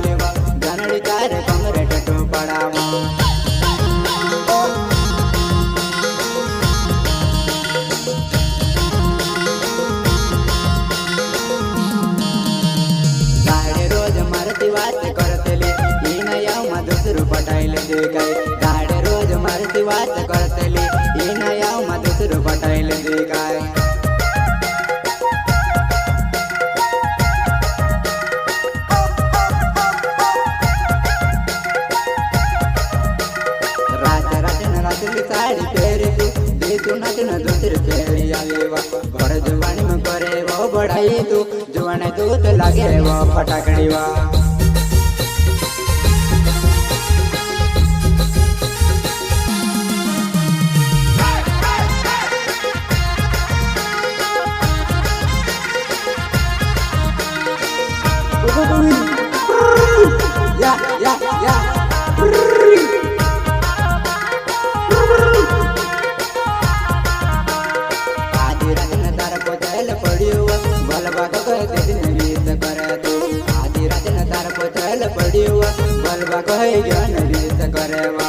लेवा जानड़ी तारे कमरे टटो पड़ावा गाड़े रोज मारती बात करतली ई नया मा दूसरू पटाइले दे काय गाड़े रोज मारती बात करतली ई नया मा दूसरू पटाइले दे काय रातली साड़ी पहरे दे तू नचन दूसरी फेरी आलेवा घर जवानी में करे वो बढ़ाई तू जवान दूत लगे वो फटाकड़ीवा या या या बलबा कहे दिन रीत करे तू आधी रात न तार पोचल पड़ियो बलबा कहे ज्ञान रीत करे वा।